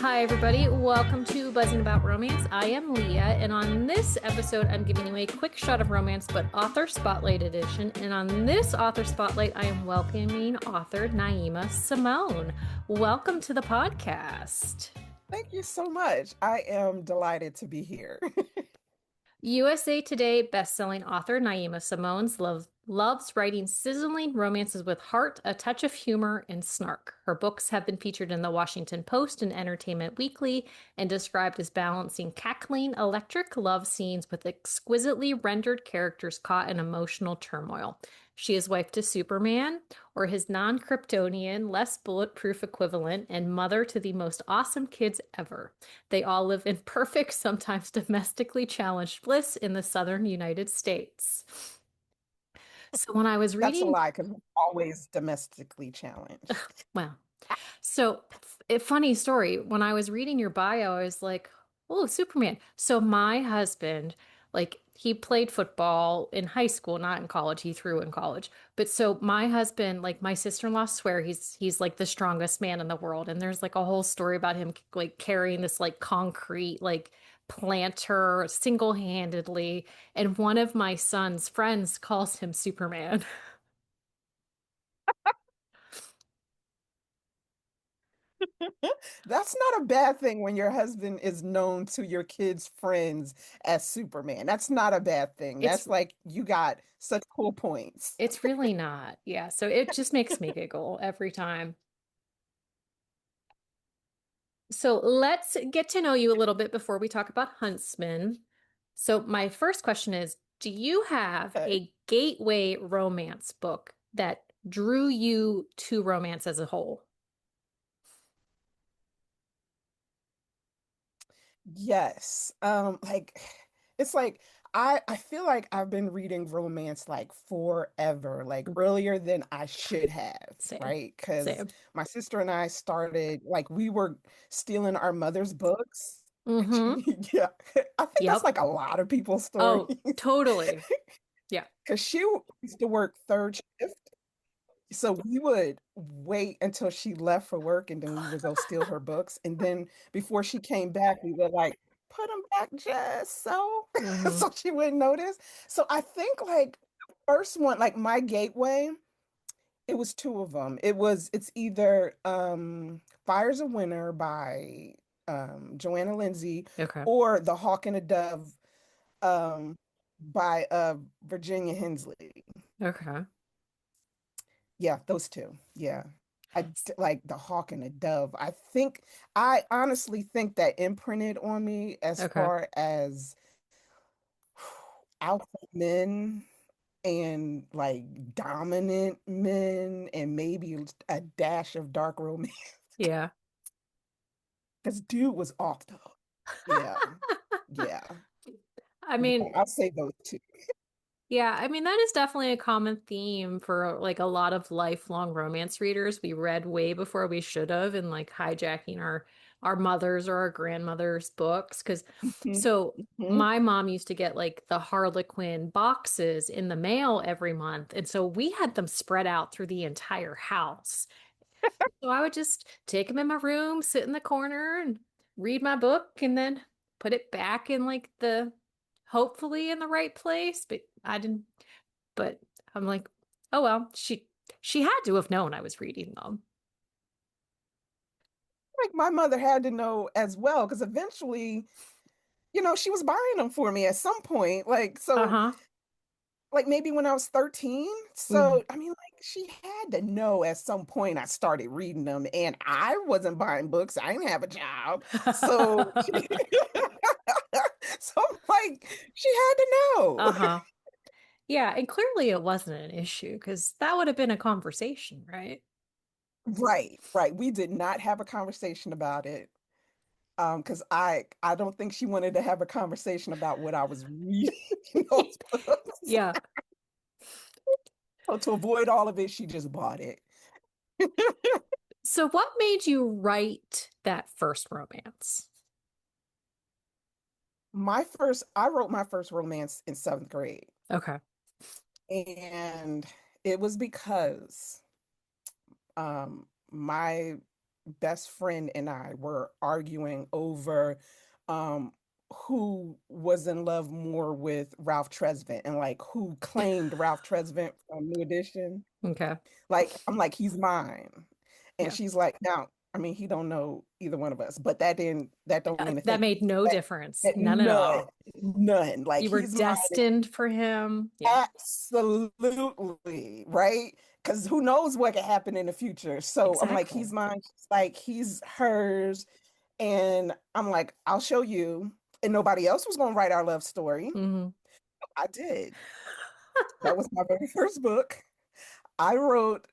Hi, everybody. Welcome to Buzzing About Romance. I am Leah, and on this episode, I'm giving you a quick shot of romance, but author spotlight edition. And on this author spotlight, I am welcoming author Naima Simone. Welcome to the podcast. Thank you so much. I am delighted to be here. USA Today bestselling author Naima Simone's loves writing sizzling romances with heart, a touch of humor, and snark. Her books have been featured in the Washington Post and Entertainment Weekly and described as balancing cackling, electric love scenes with exquisitely rendered characters caught in emotional turmoil. She is wife to Superman, or his non Kryptonian, less bulletproof equivalent, and mother to the most awesome kids ever. They all live in perfect, sometimes domestically challenged bliss in the southern United States. So when I was That's a reading, lie because we're always domestically challenged. well, so a funny story. When I was reading your bio, I was like, "Oh, Superman." So my husband, like, he played football in high school, not in college. He threw in college. But so my husband, like my sister-in-law swear he's like the strongest man in the world. And there's like a whole story about him like carrying this like concrete like planter single-handedly. And one of my son's friends calls him Superman. That's not a bad thing when your husband is known to your kids' friends as Superman. That's not a bad thing. It's That's like you got such cool points. It's really not. Yeah. So it just makes me giggle every time. So let's get to know you a little bit before we talk about Huntsman. So my first question is, do you have Okay. a gateway romance book that drew you to romance as a whole? Yes. Like it's like I feel like I've been reading romance like forever, like earlier than I should have, Same. right? Because Same. my sister and I started like we were stealing our mother's books. Mm-hmm. Yeah. I think that's Yep. like a lot of people's stories. Oh, totally. Yeah. Because she used to work third shift. So we would wait until she left for work and then we would go steal her books. And then before she came back, we would like put them back just so Mm-hmm. so she wouldn't notice. So I think like the first one, like my gateway, it was two of them. It's either Fire's a Winner by Joanna Lindsay Okay. or The Hawk and the Dove um by Virginia Hensley. Okay. Yeah, those two. Yeah. Like the hawk and the dove. I honestly think that imprinted on me as Okay. far as alpha men and like dominant men and maybe a dash of dark romance. Yeah. Because dude was off the hook. Yeah. Yeah. I Yeah. mean, I'll say those two. yeah, I mean that is definitely a common theme for like a lot of lifelong romance readers. We read way before we should have and like hijacking our mothers or our grandmothers' books. Because Mhm. so Mhm. my mom used to get like the Harlequin boxes in the mail every month, and so we had them spread out through the entire house. So I would just take them in my room, sit in the corner, and read my book, and then put it back in like the hopefully in the right place. But I didn't. But I'm like, oh well, she had to have known I was reading them. Like my mother had to know as well, because eventually, she was buying them for me at some point. Uh-huh. Like maybe when I was 13. Mhm. So, I mean, like she had to know at some point I started reading them and I wasn't buying books. I didn't have a job. So, so I'm like, she had to know. Uh-huh. Yeah, and clearly it wasn't an issue because that would have been a conversation, right? Right, right. We did not have a conversation about it. Because I don't think she wanted to have a conversation about what I was reading in those books. Yeah. So to avoid all of it, she just bought it. So what made you write that first romance? I wrote my first romance in seventh grade. Okay. And it was because my best friend and I were arguing over um who was in love more with Ralph Tresvant and like who claimed Ralph Tresvant from New Edition. Okay. Like I'm like he's mine. And Yeah. she's like, now, I mean, he don't know either one of us, but that don't mean a That thing. made no That, difference. that None at none, all. none. Like You were he's mine. destined for him. Yeah. Absolutely, right? Because who knows what could happen in the future. So I'm like, he's Exactly. mine. She's like, he's hers. And I'm like, I'll show you. And nobody else was going to write our love story. Hmm. I did. That was my very first book. I wrote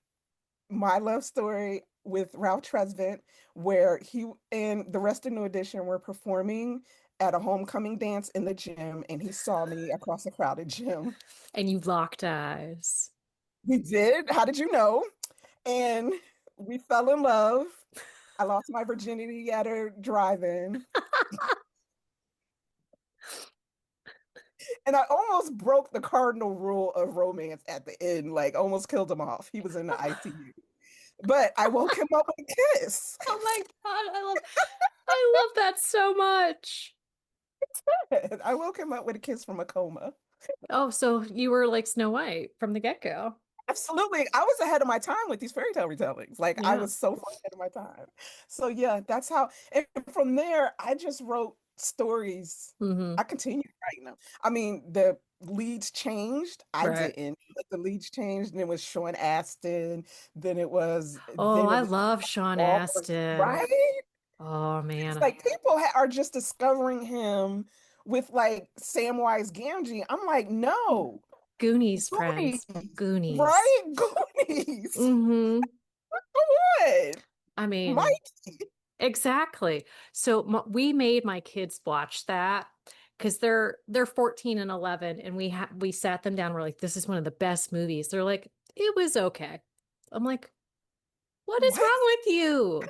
my love story with Ralph Tresvant, where he and the rest of New Edition were performing at a homecoming dance in the gym, and he saw me across a crowded gym. And you locked eyes. We did. How did you know? And we fell in love. I lost my virginity at a drive-in, and I almost broke the cardinal rule of romance at the end, like almost killed him off. He was in the ICU. But I woke him up with a kiss. Oh my God, I love that so much. I woke him up with a kiss from a coma. Oh, so you were like Snow White from the get-go. Absolutely. I was ahead of my time with these fairy tale retellings. Like I Yeah. was so far ahead of my time. So yeah, that's how, and from there, I just wrote stories. Hmm. I continued writing them. I mean, the leads changed. I Right. didn't, but the leads changed, and it was Sean Astin. Oh, Then it I was love Sean Wahlberg, Astin. right? Oh It's man. like people are just discovering him with like Samwise Gamgee. I'm like, no, Goonies, friends. Goonies, Goonies. right? Goonies. Hmm. What? I mean, Mikey. exactly. So we made my kids watch that because they're 14 and 11, and we sat them down. We're like, this is one of the best movies. They're like, it was okay. I'm like, what is What? wrong with you?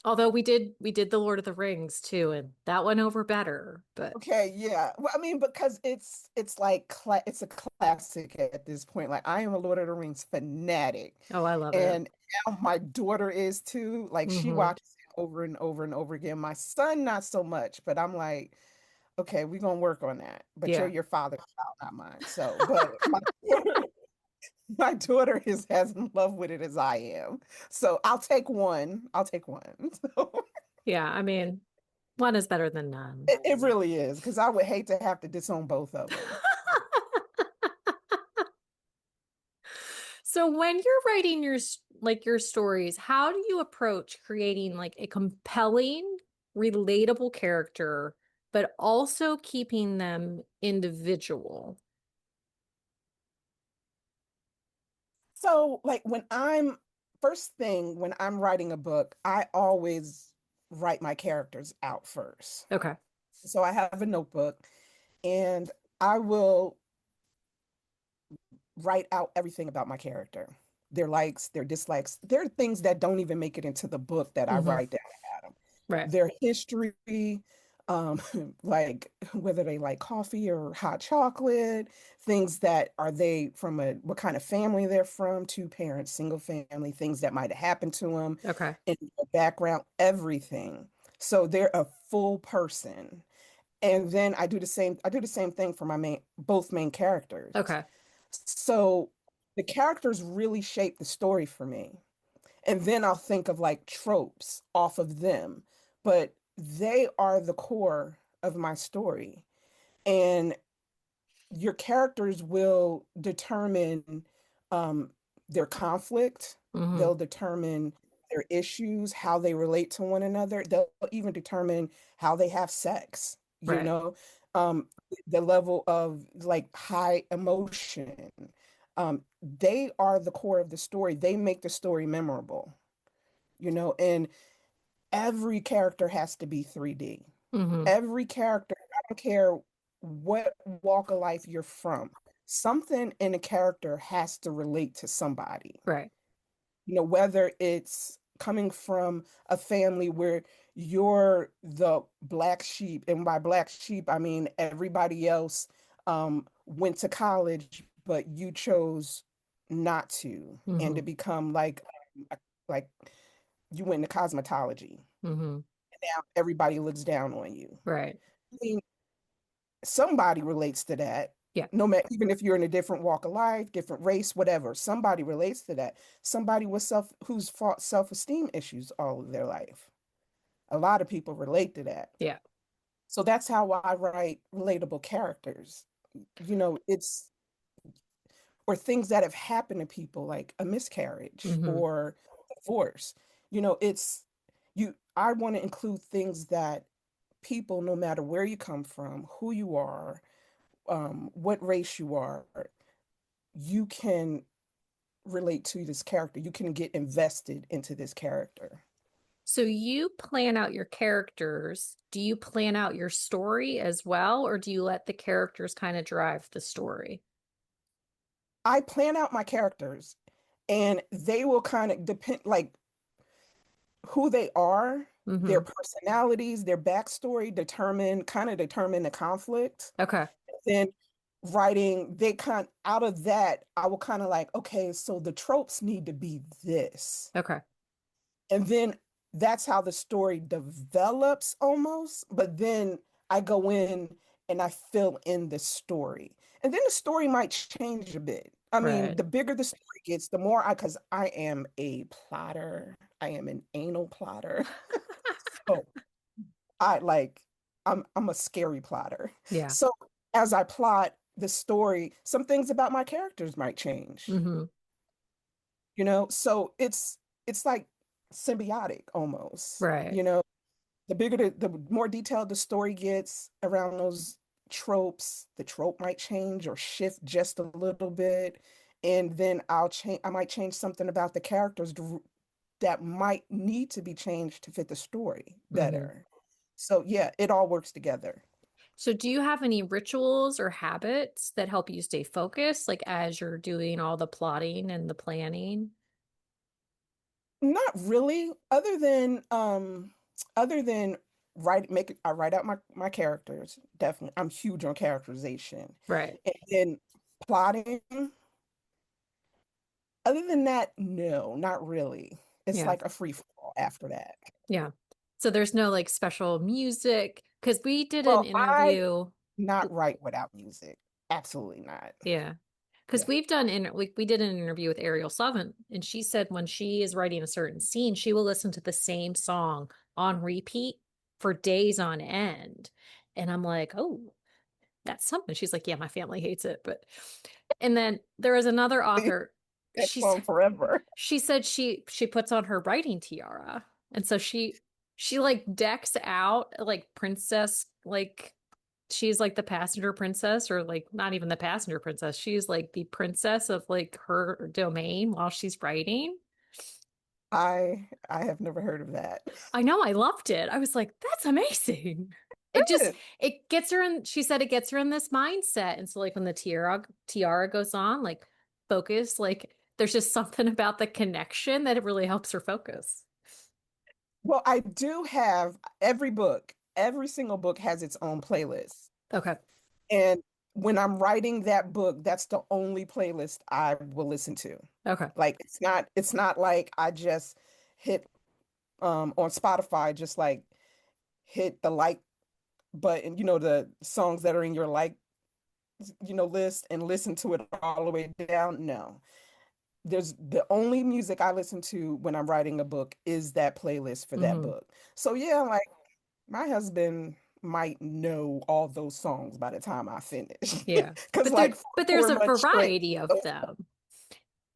Although we did the Lord of the Rings too, and that went over better. But Okay, yeah. Well, I mean, because it's like it's a classic at this point. Like I am a Lord of the Rings fanatic, oh, I love it. and now my daughter is too. Like she Hmm. watches it over and over and over again. My son, not so much, but I'm like, okay, we're gonna work on that. But you're Yeah. your father's child, not mine. So, but my daughter is as in love with it as I am. So I'll take one. I'll take one. So Yeah. I mean, one is better than none. it really is because I would hate to have to disown both of them. So when you're writing your stories, how do you approach creating like a compelling, relatable character, but also keeping them individual? So, like first thing when I'm writing a book, I always write my characters out first. Okay. So I have a notebook and I will write out everything about my character, their likes, their dislikes. There are things that don't even make it into the book that I Hmm. write down about them. Right. Their history, um, like whether they like coffee or hot chocolate, things that are they from what kind of family they're from, two parents, single family, things that might have happened to them, Okay. in the background, everything. So they're a full person. And then I do the same thing for both main characters. Okay. So the characters really shape the story for me. And then I'll think of like tropes off of them. But they are the core of my story. And your characters will determine um, their conflict, Hmm. they'll determine their issues, how they relate to one another, they'll even determine how they have sex, you Right. know, um, the level of like high emotion. They are the core of the story. They make the story memorable, and every character has to be 3D. Hmm. Every character, I don't care what walk of life you're from, something in a character has to relate to somebody. Right. Whether it's coming from a family where you're the black sheep, and by black sheep, I mean everybody else went to college, but you chose not to, and to Hmm. become like you went into cosmetology. Hmm. Now everybody looks down on you. Right. I mean, somebody relates to that. Yeah. No matter, even if you're in a different walk of life, different race, whatever, somebody relates to that. Somebody with who's fought self-esteem issues all of their life. A lot of people relate to that. Yeah. So that's how I write relatable characters. It's or things that have happened to people like a miscarriage Hmm. or divorce. It's I want to include things that people, no matter where you come from, who you are, what race you are, you can relate to this character. You can get invested into this character. So you plan out your characters. Do you plan out your story as well, or do you let the characters kind of drive the story? I plan out my characters and they will kind of depend, like who they are, their Hmm. personalities, their backstory determine the conflict. Okay. Then writing, they kind out of that, I will kind of like, okay, so the tropes need to be this. Okay. And then that's how the story develops almost. But then I go in and I fill in the story. And then the story might change a bit. I mean, Right. the bigger the story gets, the more because I am a plotter, I am an anal plotter. So I like, I'm a scary plotter. Yeah. So as I plot the story, some things about my characters might change, Hmm. So it's like symbiotic almost, Right. the bigger the more detailed the story gets around those tropes, the trope might change or shift just a little bit. And then I might change something about the characters that might need to be changed to fit the story Hmm. better. So yeah, it all works together. So do you have any rituals or habits that help you stay focused, like as you're doing all the plotting and the planning? Not really, other than I write out my characters. Definitely. I'm huge on characterization. Right. And then plotting. Other than that, no, not really. It's Yeah. like a free fall after that. Yeah. So there's no like special music because we did an Well, I interview. not write without music. Absolutely not. Yeah. Because Yeah. we did an interview with Ariel Summon, and she said when she is writing a certain scene, she will listen to the same song on repeat for days on end. And I'm like, oh, that's something. She's like, yeah, my family hates it. But and then there was another author. That song forever. She said she puts on her writing tiara. And so she like decks out like princess like she's like the passenger princess or like not even the passenger princess. She's like the princess of like her domain while she's writing. I have never heard of that. I know, I loved it. I was like, that's amazing. It just Good. it gets her in, she said it gets her in this mindset. And so like when the tiara goes on, like focus, like there's just something about the connection that it really helps her focus. Well, I do have every single book has its own playlist. Okay. And when I'm writing that book, that's the only playlist I will listen to. Okay. Like it's not like I just hit on Spotify, just like hit the like button, the songs that are in your like, list and listen to it all the way down. No. There's the only music I listen to when I'm writing a book is that playlist for that Hmm. book. So yeah, like my husband might know all those songs by the time I finish. Yeah. Because like But there's 4 a months straight. variety of them.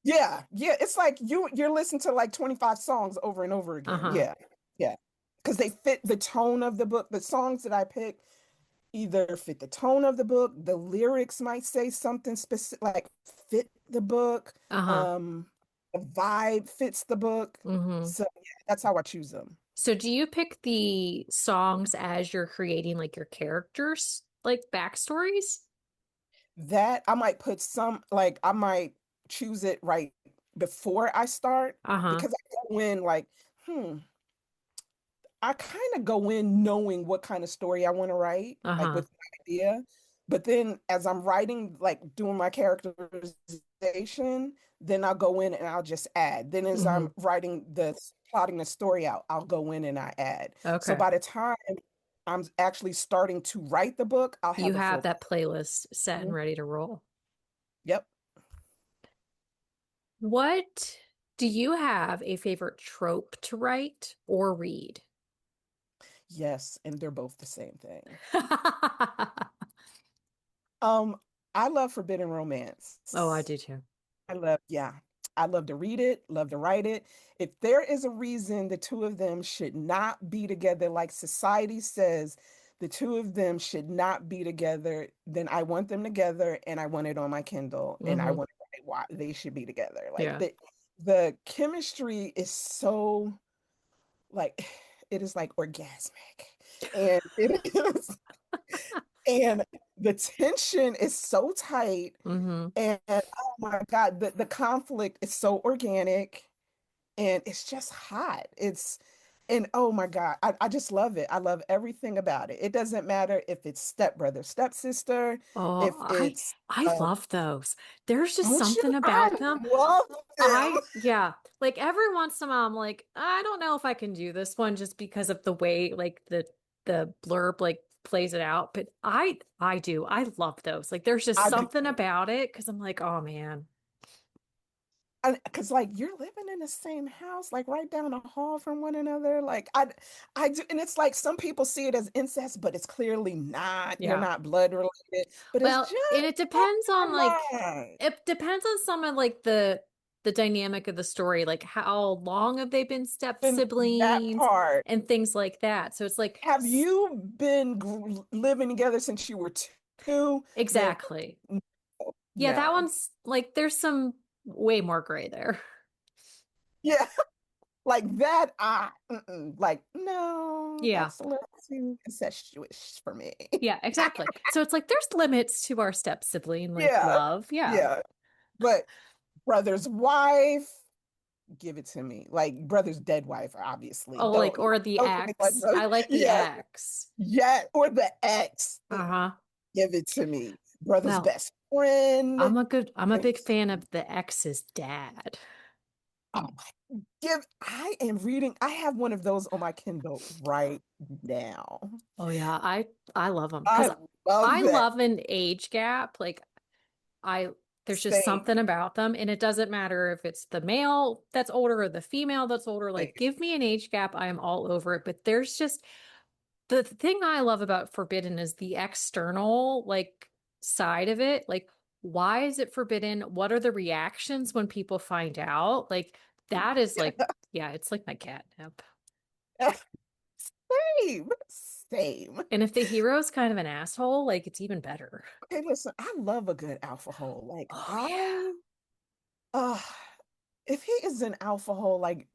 Yeah, yeah. It's like you're listening to like 25 songs over and over again. Uh-huh. Yeah, yeah. Because they fit the tone of the book. The songs that I pick either fit the tone of the book, the lyrics might say something specific, like fit the book. Uh-huh. Um, the vibe fits the book. Hmm. So yeah, that's how I choose them. So do you pick the songs as you're creating like your characters, like backstories? That I might put some, like I might choose it right before I start Uh-huh. because I go in like, hmm, I kind of go in knowing what kind of story I want to write, like Uh-huh. with an idea. But then as I'm writing, like doing my characterization, then I'll go in and I'll just add. Then as Hmm. I'm writing plotting the story out, I'll go in and I add. So Okay. by the time I'm actually starting to write the book, I'll You have a have full. that playlist set and Mhm. ready to roll. Yep. What do you have a favorite trope to write or read? Yes, and they're both the same thing. Oh, Um, I love forbidden romance. I do too. Yeah, I love to read it, love to write it. If there is a reason the two of them should not be together, like society says the two of them should not be together, then I want them together and I want it on my Kindle and I Hmm. want to write why they should be together. Like Yeah. the chemistry is so like it is like orgasmic. And it is and the tension is so tight Hmm. and oh my God, the conflict is so organic and it's just hot. And oh my God, I just love it. I love everything about it. It doesn't matter if it's stepbrother, stepsister, Oh, if it's, I love those. There's just don't you? something I about them. love them. Yeah, like every once in a while, I'm like, I don't know if I can do this one just because of the way like the blurb like plays it out. But I do. I love those. Like there's just I do. something about it because I'm like, oh man. Because like you're living in the same house, like right down the hall from one another. I do, and it's like some people see it as incest, but it's clearly not. They're Yeah. not blood related, but it's Well, and just it oh depends on my like mind. it depends on some of like the dynamic of the story, like how long have they been step And that siblings part. and things like that. So it's like Have you been living together since you were two? Then exactly. Yeah, that no. one's like there's some way more gray there. Yeah, like that. Like no, Yeah. that's a little too incestuous for me. Yeah, exactly. So it's like there's limits to our step sibling like Yeah, love. Yeah. yeah. But brother's wife, give it to me. Like brother's dead wife, obviously. Oh, like or the Don't give me like ex. brother. I like the Yeah, ex. yeah. Or the ex. Uh-huh. Give it to me. Brother's Well, best friend. I'm a Give big it to fan me. of the ex's dad. Oh I am reading. I have one of those on my Kindle right now. Oh yeah, I love them because I love I that. love an age gap. Like I there's just Same, something about them and it doesn't matter if it's the male that's older or the female that's older. same. Like give me an age gap, I am all over it. But there's just the thing I love about Forbidden is the external like side of it. Like why is it forbidden? What are the reactions when people find out? Like that is like yeah, it's like my catnip. Same, same. And if the hero's kind of an asshole, like it's even better. Okay, listen, I love a good alpha hole. Oh yeah. Uh, if he is an alpha hole, like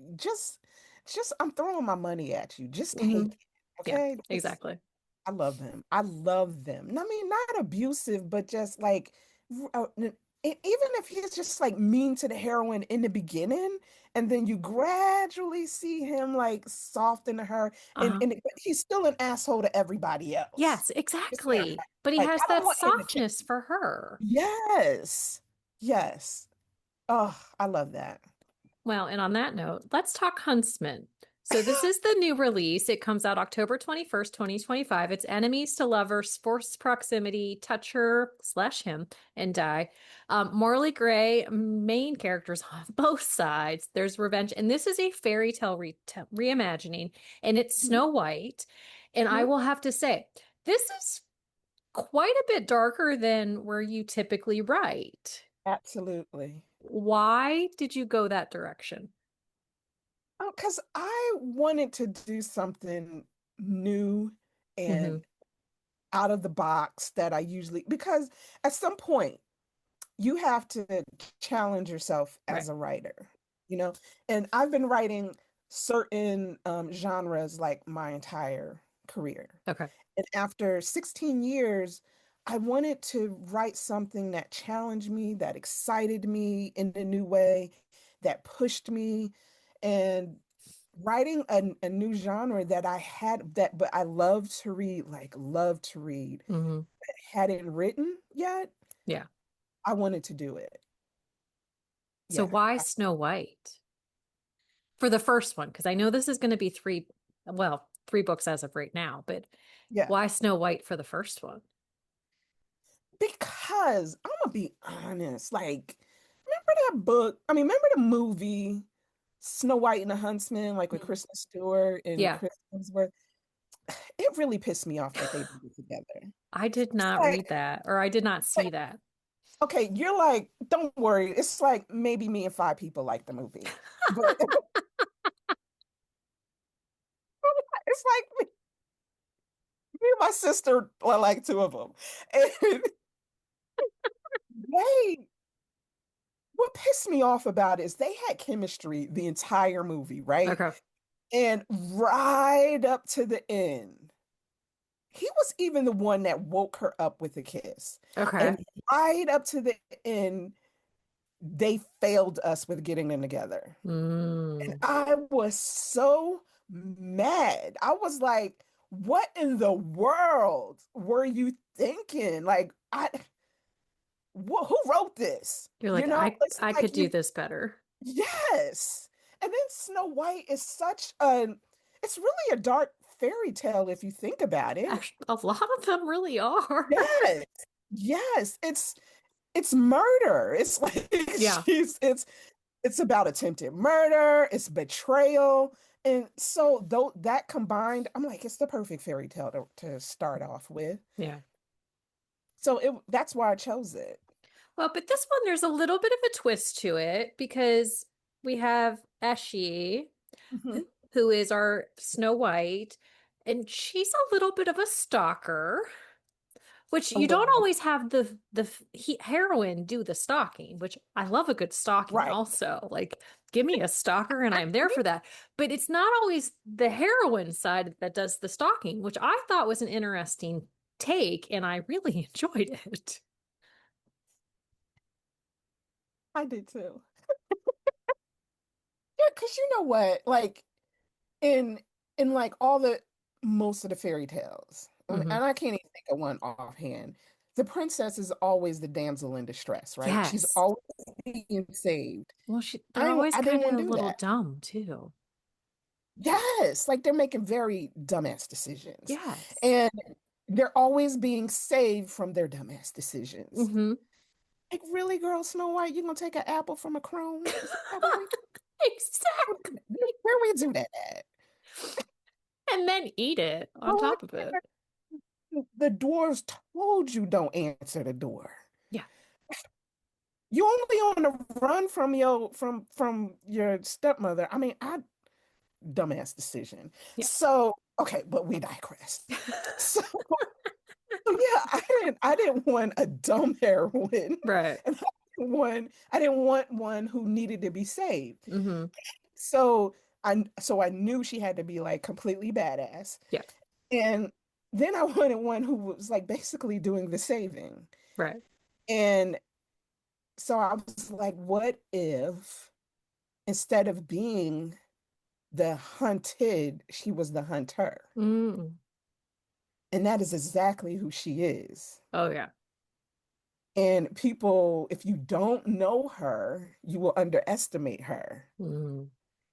I'm throwing my money at you. Just Hmm. take it, Yeah, okay? exactly. I love them. I love them. I mean, not abusive, but just like, even if he's just like mean to the heroine in the beginning, and then you gradually see him like soften to her, Uh-huh. but he's still an asshole to everybody else. Yes, Just not exactly. But he like has I don't that want him to change. softness for her. Yes, yes. Oh, I love that. Well, and on that note, let's talk Huntsman. So this is the new release. It comes out October 21st, 2025. It's enemies to lovers, forced proximity, touch her slash him, and die. Morally gray, main characters on both sides. There's revenge. And this is a fairy tale reimagining, and it's Mhm, Snow White. And I mhm. will have to say, this is quite a bit darker than where you typically write. Absolutely. Why did you go that direction? Oh, because I wanted to do something new Hmm. and out of the box that I usually, because at some point you have to challenge yourself Right. as a writer, you know? And I've been writing certain genres like my entire career. Okay. And after 16 years, I wanted to write something that challenged me, that excited me in a new way, that pushed me. And writing a new genre that I had that, but I love to read, like love to read, Hmm. hadn't written yet. Yeah. I wanted to do it. So Yeah. why Snow White for the first one? Because I know this is going to be three, well, three books as of right now, but Yeah. why Snow White for the first one? Because I'm gonna be honest, like, remember that book? I mean, remember the movie Snow White and the Huntsman, like with Mm. Kristen Stewart and Yeah, Chris Hemsworth? It really pissed me off that they did it together. I did It's not read that, or I did not see like, that. okay, you're like, don't worry. It's like maybe me and five people like the movie, but it's like me and my sister are like two of them, and they what pissed me off about it is they had chemistry the entire movie, right? Okay. And right up to the end, he was even the one that woke her up with a kiss. Okay. And right up to the end, they failed us with getting them together. And Mm. I was so mad. I was like, what in the world were you thinking? Like, who wrote this? You're You like, know, it's I like could do you, this better. yes. And then Snow White is such a, it's really a dark fairy tale if you think about it. Actually, a lot of them really are. Yes. Yes. It's murder. It's like Yeah. it's about attempted murder, it's betrayal. And so though that combined, I'm like, it's the perfect fairy tale to start off with. Yeah. So that's why I chose it. Well, but this one, there's a little bit of a twist to it because we have Eshi, Mhm. who is our Snow White, and she's a little bit of a stalker, which A you don't little always have the heroine do the stalking, which I love a good stalking right. also. Like, give me a stalker and I, I'm there for that. But it's not always the heroine side that does the stalking, which I thought was an interesting take, and I really enjoyed it. I did too. Yeah, because you know what? Like in like all the most of the fairy tales, Hmm. and I can't even think of one offhand. The princess is always the damsel in distress, right? She's Yes. always being saved. Well, they're always I kind didn't of want a to do little that. dumb too. Yes, like they're making very dumbass decisions. Yes. And they're always being saved from their dumbass decisions. Hmm. Like, really, girl, Snow White, you gonna take an apple from a crone? Is that what Exactly. where we do that at? And then eat it on Oh, top of it. the dwarves told you don't answer the door. Yeah. You only on the run from your stepmother. I mean, I dumbass decision. Yeah. So okay, but we digress. So yeah, I didn't want a dumb heroine. Right. And I didn't want one who needed to be saved. Hmm. So I knew she had to be like completely badass. Yeah. And then I wanted one who was like basically doing the saving. Right. And so I was like, what if instead of being the hunted, she was the hunter? Mm. And that is exactly who she is. Oh yeah. And people, if you don't know her, you will underestimate her. Mm.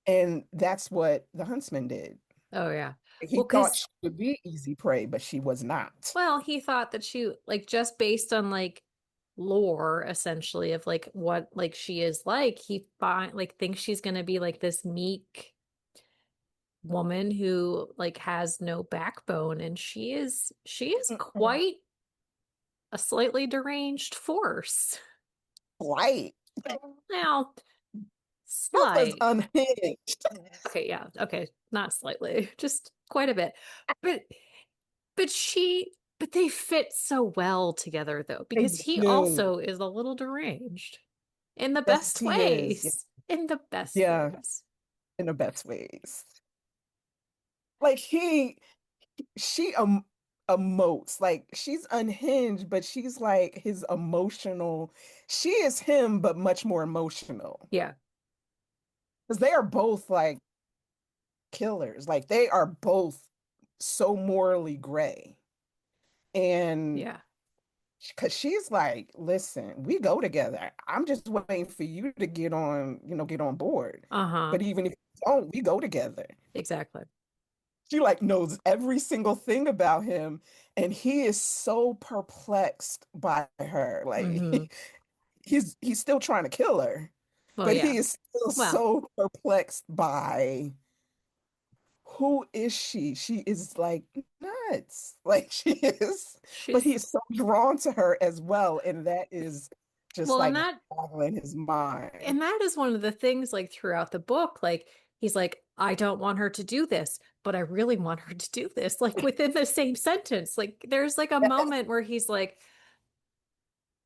And that's what the huntsman did. Oh yeah. He Well, thought because she would be easy prey, but she was not. well, he thought that she like just based on like lore essentially of like what like she is like, he find like thinks she's gonna be like this meek woman who like has no backbone, and she is Mm-mm. quite a slightly deranged force. Right. Now, That was slight. unhinged. Okay, yeah. Okay, not slightly, just quite a bit. But but she but they fit so well together though, They because he do. also is a little deranged in the Yes, best he is. Yeah, ways. In the best yeah, ways. in the best ways. Like she emotes like she's unhinged, but she's like his emotional. She is him, but much more emotional Yeah. because they are both like killers. Like they are both so morally gray. And Yeah. because she's like, listen, we go together. I'm just waiting for you to get on, get on board. Uh-huh. But even if you don't, we go together. Exactly. She like knows every single thing about him, and he is so perplexed by her. Mm-hmm. Like he's still trying to kill her, Well, but yeah. he is still Well, so perplexed by who is she? She is like nuts. Like she is, but he she's is so drawn to her as well, and that is just well, like boggling his mind. and that is one of the things like throughout the book, like he's like, I don't want her to do this, but I really want her to do this, like within the same sentence. Like there's like a Yes, moment where he's like,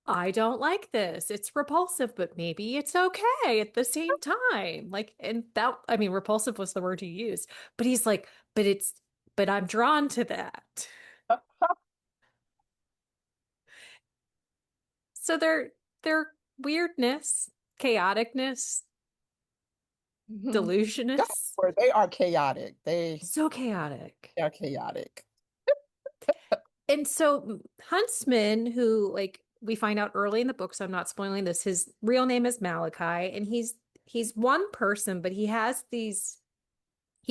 I don't like this. It's repulsive, but maybe it's okay at the same time. Like, and that, I mean, repulsive was the word he used, but he's like, but I'm drawn to that. So their weirdness, chaoticness, Mhm. That's the delusionist, word. They are chaotic. They so chaotic. are chaotic. And so Huntsman, who like we find out early in the book, so I'm not spoiling this, his real name is Malachi, and he's one person, but he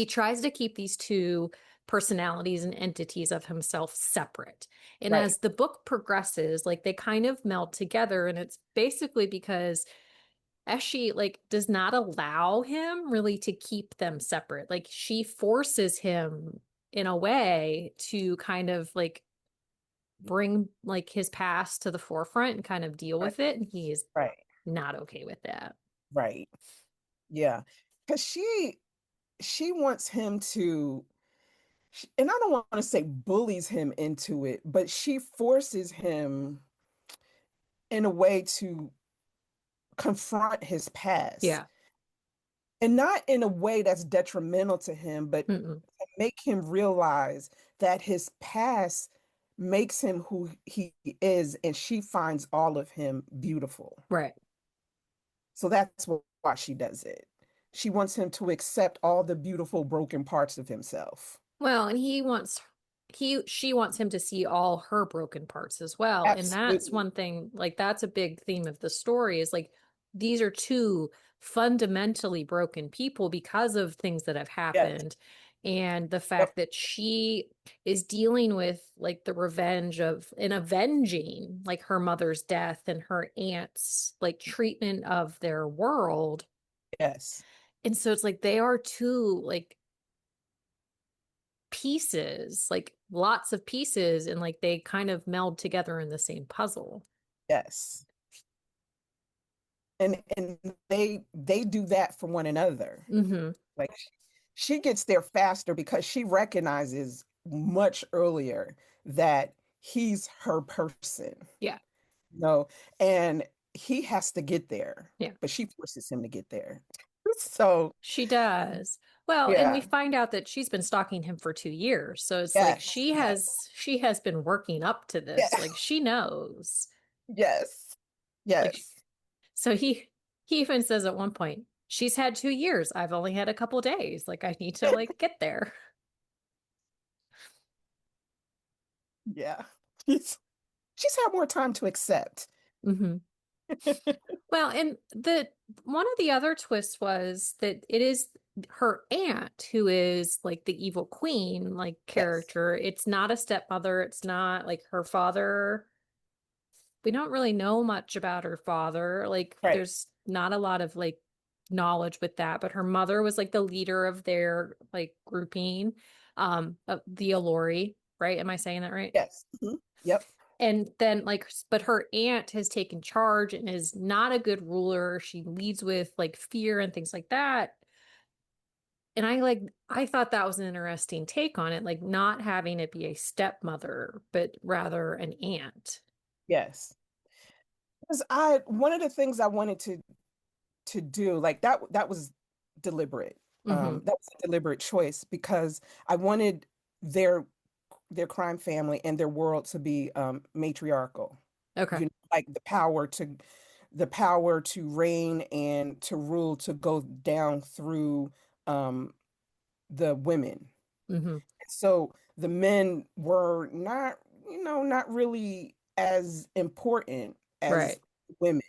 tries to keep these two personalities and entities of himself separate. And Right, as the book progresses, like they kind of meld together, and it's basically because Eshi like does not allow him really to keep them separate. Like she forces him in a way to kind of like bring like his past to the forefront and kind of deal right, with it. And he is right, not okay with that. right. Yeah. Because she wants him to, and I don't want to say bullies him into it, but she forces him in a way to confront his past. Yeah. And not in a way that's detrimental to him, but Mm-mm. to make him realize that his past makes him who he is, and she finds all of him beautiful. Right. So that's why she does it. She wants him to accept all the beautiful broken parts of himself. Well, and she wants him to see all her broken parts as well. And that's Absolutely. one thing, like that's a big theme of the story is like these are two fundamentally broken people because of things that have Yes. happened. And the Yep. fact that she is dealing with like the revenge of and avenging like her mother's death and her aunt's like treatment of their world. Yes. And so it's like they are two like pieces, like lots of pieces, and like they kind of meld together in the same puzzle. Yes. And they do that for one another. Hmm. Like she gets there faster because she recognizes much earlier that he's her person. Yeah. No, and he has to get there, Yeah. but she forces him to get there. So, She does. Well, and we yeah. find out that she's been stalking him for 2 years. So it's like Yes. Yes. she has been working up to this. Yes. Like she knows. Yes. Like Yes. so he even says at one point, she's had 2 years. I've only had a couple days. Like I need to like get there. Yeah. She's had more time to accept. Hmm. Well, and the one of the other twists was that it is her aunt who is like the evil queen, like Yes. character. It's not a stepmother. It's not like her father. We don't really know much about her father. Like, Right. there's not a lot of like knowledge with that, but her mother was like the leader of their like grouping, of the Alori, right? Am I saying that right? Yes. Mhm. Yep. And then like but her aunt has taken charge and is not a good ruler. She leads with like fear and things like that. And I thought that was an interesting take on it, like not having it be a stepmother but rather an aunt. Yes. Because I one of the things I wanted to do, like that was deliberate. Hmm. That was a deliberate choice because I wanted their their crime family and their world to be matriarchal. Okay. Like the power to reign and to rule to go down through um the women. Hmm. So the men were not, not really as important as Right. women,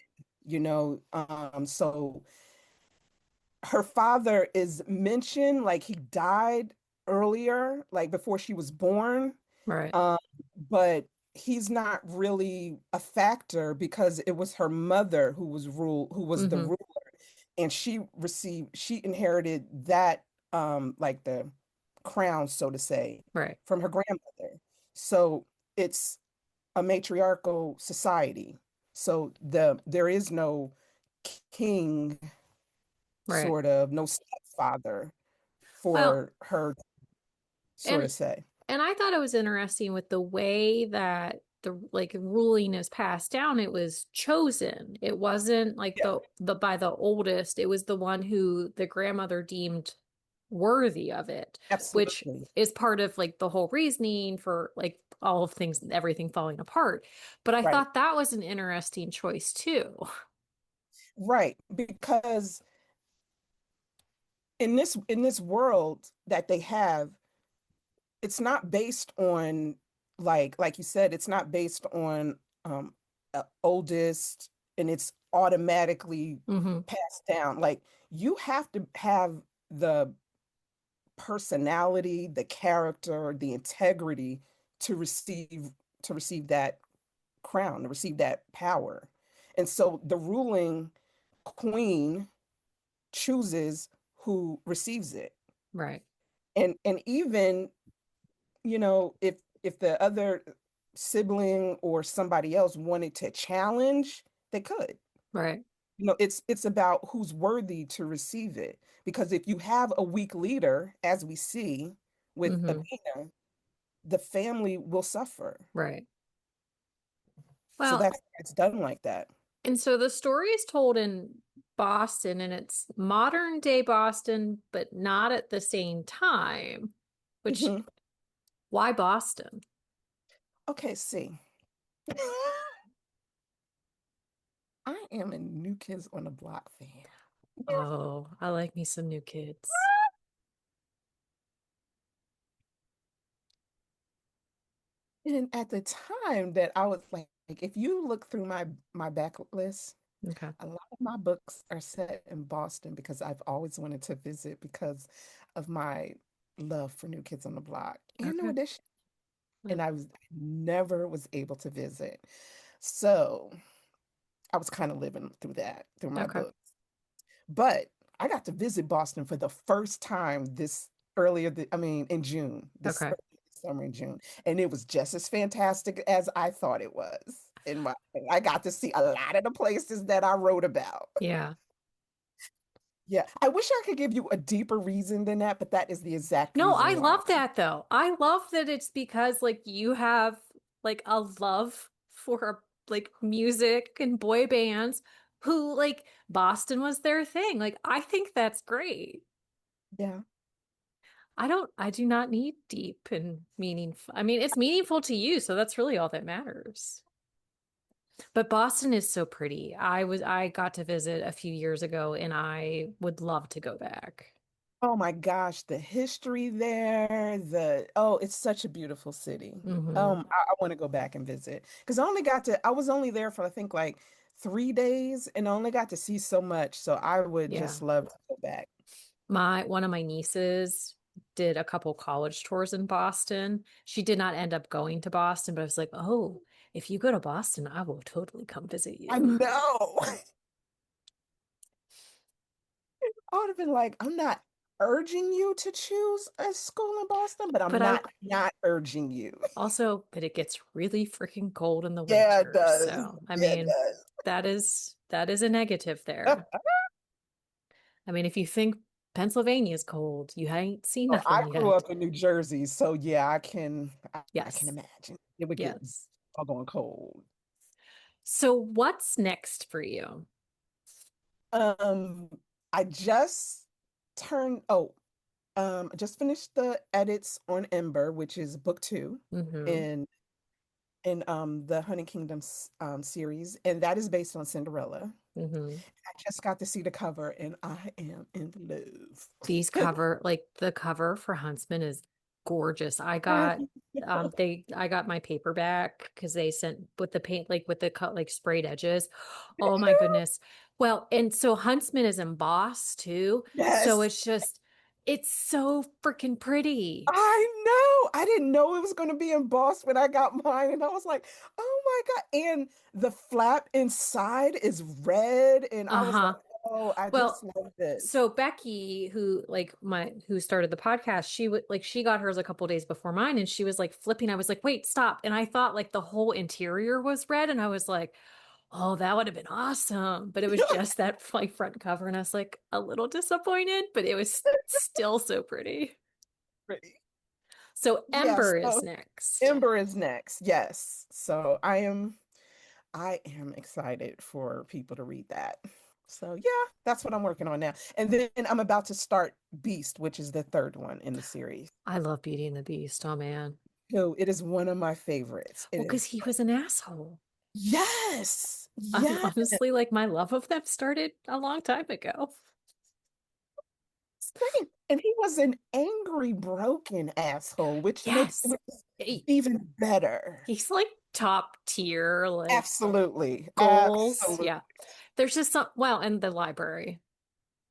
so her father is mentioned, like he died earlier, like before she was born. Right. Um, but he's not really a factor because it was her mother who was the Hmm. ruler, and she inherited that, like the crown, so to say, Right. from her grandmother. So it's a matriarchal society. So there is no king, Right. sort of, no stepfather Well, for her, sort and of say. I thought it was interesting with the way that the like ruling is passed down. It was chosen. It wasn't like Yeah, the by the oldest. It was the one who the grandmother deemed worthy of it, which absolutely. is part of like the whole reasoning for like all of things, everything falling apart. But I Right. thought that was an interesting choice too. Right. Because in this world that they have, it's not based on, like you said, it's not based on oldest, and it's automatically Hmm. passed down. Like, you have to have the personality, the character, the integrity to receive that crown, to receive that power. And so the ruling queen chooses who receives it. Right. And even, if the other sibling or somebody else wanted to challenge, they could. Right. It's about who's worthy to receive it. Because if you have a weak leader, as we see with Hmm. Athena, the family will suffer. Right. So Well, it's done like that. and so the story is told in Boston, and it's modern day Boston, but not at the same time. Which, Mhm. why Boston? Okay, see. I am a New Kids on the Block fan. Oh, I like me some new kids. And at the time that I was like, if you look through my backlist, Okay. a lot of my books are set in Boston because I've always wanted to visit because of my love for New Kids on the Block and New Okay. Edition. Yeah. And never was able to visit. So I was kind of living through that, through my Okay. book. But I got to visit Boston for the first time in June, Okay. summer in June. And it was just as fantastic as I thought it was. I got to see a lot of the places that I wrote about. Yeah. Yeah, I wish I could give you a deeper reason than that, but that is the exact No, reason I why. love that though. I love that it's because like you have like a love for like music and boy bands who like Boston was their thing. Like I think that's great. Yeah. I do not need deep and meaningful. I mean, it's meaningful to you, so that's really all that matters. But Boston is so pretty. I got to visit a few years ago and I would love to go back. Oh my gosh, the history there, it's such a beautiful city. Hmm. I want to go back and visit because I was only there for I think like 3 days and I only got to see so much. So I would Yeah. just love to go back. My one of my nieces did a couple college tours in Boston. She did not end up going to Boston, but I was like, "Oh, if you go to Boston, I will totally come visit I you." know. I would have been like, I'm not urging you to choose a school in Boston, but But I'm I not urging you. also, but it gets really freaking cold in the Yeah, it winter. does. So, I Yeah, it mean, does. that is a negative there. I mean, if you think Pennsylvania is cold, you ain't seen Oh, I nothing grew yet. up in New Jersey, so yeah, I can Yes. imagine it would get Yes. doggone cold. So what's next for you? Um, I just turned just finished the edits on Ember, which is book two Hmm. in the Honey Kingdoms series, and that is based on Cinderella. Hmm. I just got to see the cover and I am in love. These cover, like the cover for Huntsman is gorgeous. I got my paperback because they sent with the paint, like with the cut, like sprayed edges. Oh my goodness. Well, and so Huntsman is embossed too. So Yes. it's so freaking pretty. I know. I didn't know it was going to be embossed when I got mine. And I was like, oh my God. And the flap inside is red. And I was like, Uh-huh. oh, I just Well, love this. so Becky, who started the podcast, she got hers a couple days before mine, and she was like flipping. I was like, wait, stop. And I thought like the whole interior was red, and I was like, oh, that would have been awesome. But it was just that like front cover, and I was like a little disappointed, but it was still so pretty. Pretty. So Yes. Ember is So next. Ember is next. Yes. So I am excited for people to read that. So yeah, that's what I'm working on now. And then I'm about to start Beast, which is the third one in the series. I love Beauty and the Beast. Oh man. So it is one of my favorites. It Well, because is. he was an asshole. Yes. I'm Yes. honestly like my love of them started a long time ago. Same. And he was an angry, broken asshole, which makes Yes. it even better. He's like top tier, like Absolutely. goals. Absolutely. Yeah. There's just some, well, and the library,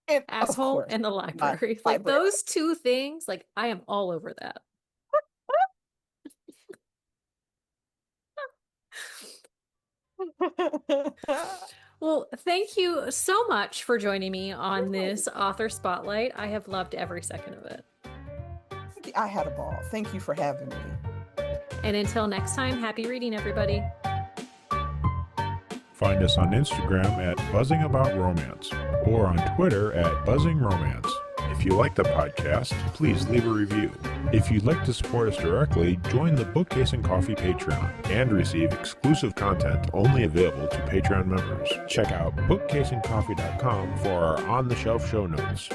And of asshole course, and the my library. Like library. those two things, like I am all over that. Well, thank you so much for joining me on this author spotlight. I have loved every second of it. I had a ball. Thank you for having me. And until next time, happy reading, everybody. Find us on Instagram at Buzzing About Romance or on Twitter at Buzzing Romance. If you like the podcast, please leave a review. If you'd like to support us directly, join the Bookcase and Coffee Patreon and receive exclusive content only available to Patreon members. Check out bookcaseandcoffee.com for our on-the-shelf show notes.